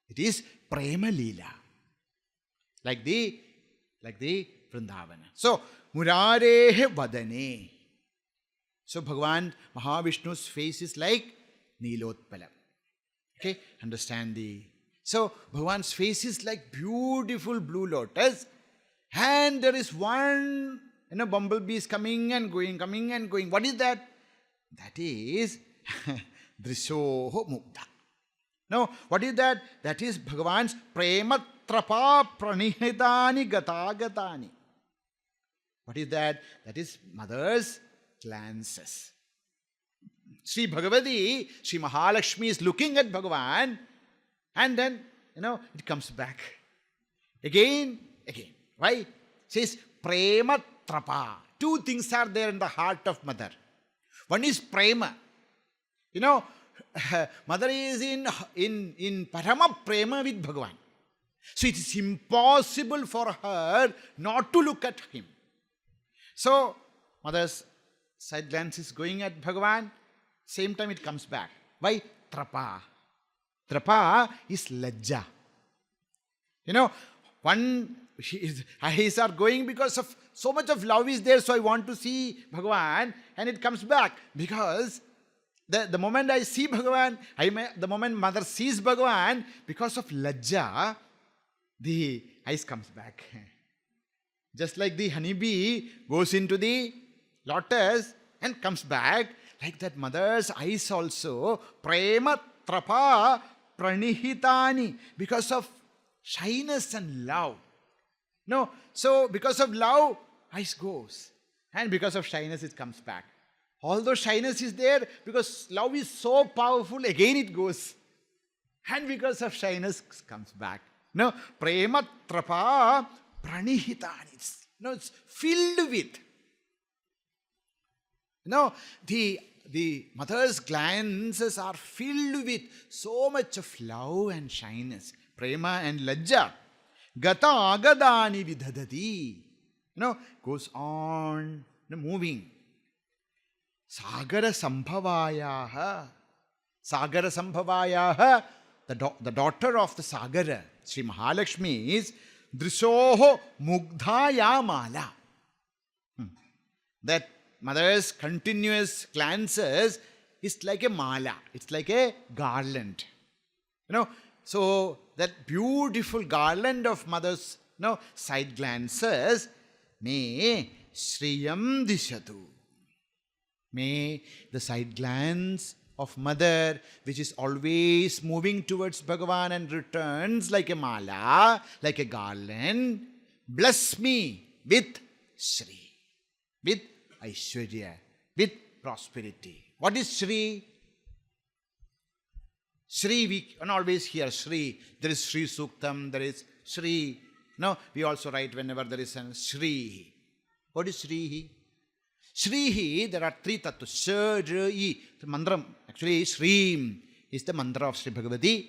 It is Prema Leela. Like the Vrindavana. So, Murarehe Vadane. So, Bhagavan Mahavishnu's face is like Nilotpala. Okay, understand the... So, Bhagavan's face is like beautiful blue lotus, and there is one, bumblebee is coming and going. What is that? That is Drishoho Mukta. No, what is that? That is Bhagavan's Prema Trapa Pranihitani Gatagatani. What is that? That is mother's glances. Sri Bhagavati, Sri Mahalakshmi is looking at Bhagavan, and then, it comes back. Again. Why? It says Prema Trapa. Two things are there in the heart of mother. One is Prema. Mother is in Parama Prema with Bhagavan. So it is impossible for her not to look at him. So, mother's side glance is going at Bhagavan, same time it comes back. Why? Trapa. Trapa is Lajja. His eyes are going because of so much of love is there, so I want to see Bhagavan, and it comes back. Because the moment I see Bhagavan, the moment mother sees Bhagavan, because of Lajja, the eyes comes back. Just like the honeybee goes into the lotus and comes back, like that mother's eyes also, Prema Trapa Pranihitani, because of shyness and love. No, so because of love, eyes goes. And because of shyness, it comes back. Although shyness is there, because love is so powerful, again it goes. And because of shyness, it comes back. No, Prema Trapa Pranihitani. It's filled with. The mother's glances are filled with so much of love and shyness, Prema and Lajja. Gata agadani vidhadati. Goes on, moving. Sagara Sambhavayaha. Sagara Sambhavayaha, the daughter of the Sagara, Sri Mahalakshmi, is Drishoho Mugdhaya Mala. That mother's continuous glances is like a mala. It's like a garland. So that beautiful garland of mother's side glances, may Shriyam Dishatu. May the side glance of mother, which is always moving towards Bhagavan and returns like a mala, like a garland, bless me with Shri, with Aishwarya, with prosperity. What is Shri? Shri, we can always hear Shri. There is Shri Suktam, there is Shri. We also write whenever there is a Shri. What is Shri? Shri, there are three tattvas. Sh, R, E. The mantra, actually, Shreem is the mantra of Sri Bhagavati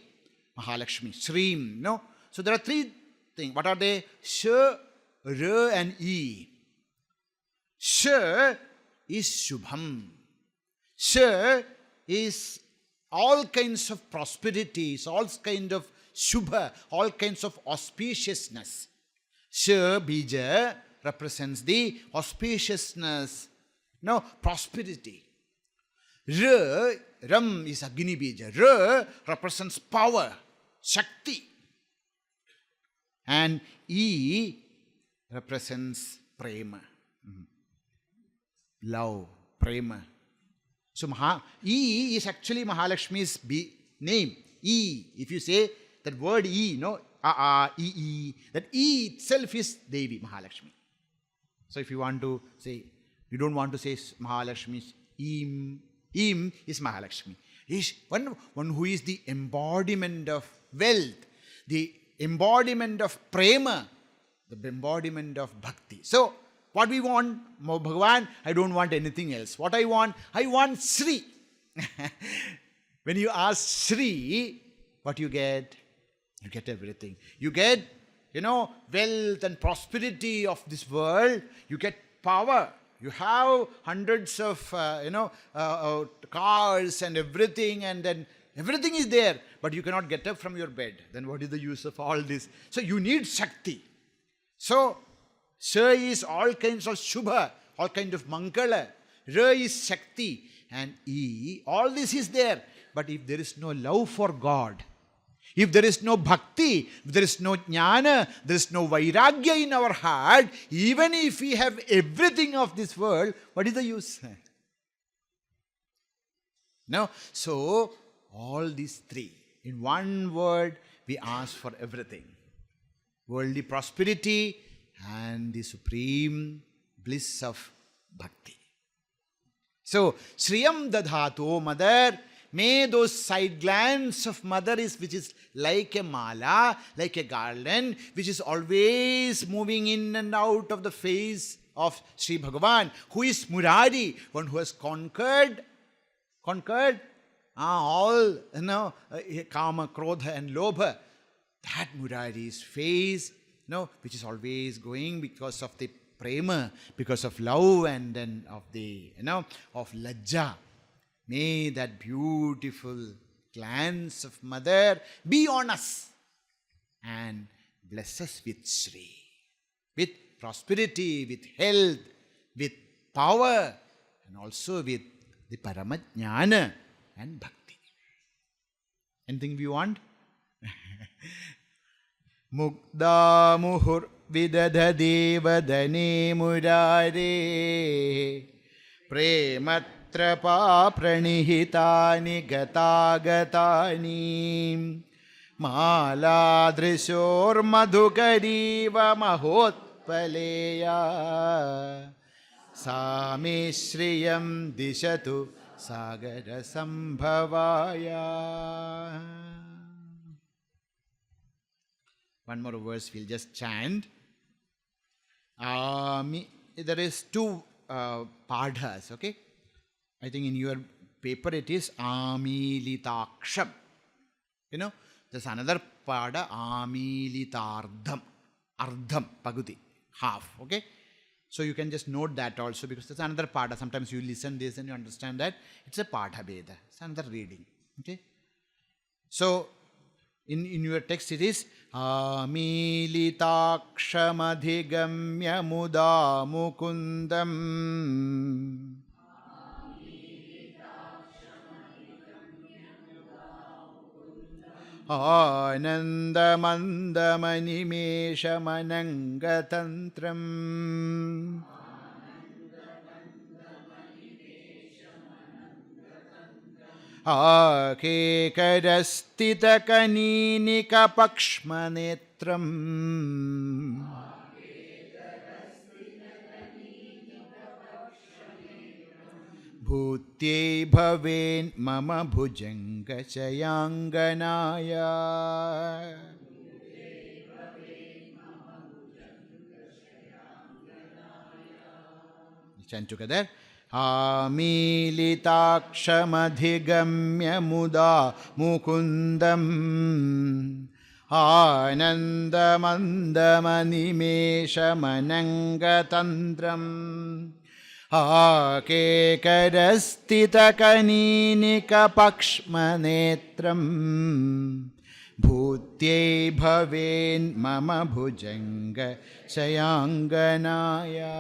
Mahalakshmi. Shreem. So there are three things. What are they? Sh, R, and E. Sh is Shubham. Sh is all kinds of prosperities, all kinds of Shubha, all kinds of auspiciousness. Sh, Bija, represents the auspiciousness, prosperity. Ram is Agni Bija. Represents power, Shakti. And E represents Prema. Love, Prema. So E is actually Mahalakshmi's name. E. If you say that word E, that E itself is Devi Mahalakshmi. So if you want to say, you don't want to say Mahalakshmi's Eem, Im is Mahalakshmi. Is one who is the embodiment of wealth, the embodiment of prema, the embodiment of bhakti. So, what we want, Bhagavan, I don't want anything else. What I want Sri. When you ask Sri, what you get? You get everything. You get, wealth and prosperity of this world. You get power. You have hundreds of, cars and everything, and then everything is there, but you cannot get up from your bed. Then what is the use of all this? So you need Shakti. So, Sa is all kinds of Shubha, all kinds of Mangala. Ra is Shakti, and E, all this is there. But if there is no love for God, if there is no bhakti, if there is no jnana, there is no vairagya in our heart, even if we have everything of this world, what is the use? No? So, all these three, in one word, we ask for everything. Worldly prosperity and the supreme bliss of bhakti. So, Shriyam Dadhato, mother, may those side glands of mother which is like a mala, like a garland, which is always moving in and out of the face of Sri Bhagavan, who is Murari, one who has conquered all, Kama, Krodha and Lobha. That Murari's face, which is always going because of the prema, because of love, and then of the, of lajja. May that beautiful glance of mother be on us and bless us with Sri, with prosperity, with health, with power, and also with the Paramajnana and Bhakti. Anything we want? Mukda muhur vidadha devadane murare prematra pranihitani gatagatani maladrishor madhukariva mahotpaleya Samishriyam dishatu sagara sambhavaya. One more verse we'll just chant. There is two padhas, okay? I think in your paper it is Amilitaksham. There's another pada, Amilitardham. Ardham, Paguti, half, okay? So you can just note that also, because there's another pada. Sometimes you listen this and you understand that it's a padha beda. It's another reading, okay? So, in your text it is Amilitakshamadhigamya muda mukundam Anandamandamanimeshamanangatantram Akekarastitakanīnikapakshmanetram Bhutye bhaven mama bhujanga chayanganaya. Chant together. Amilitakshamadhigamya muda mukundam Anandamandamanimeshamanangatantram Akekarastitakanīnikapakshmanetram Bhutye bhaven mama bhujanga chayanganaya.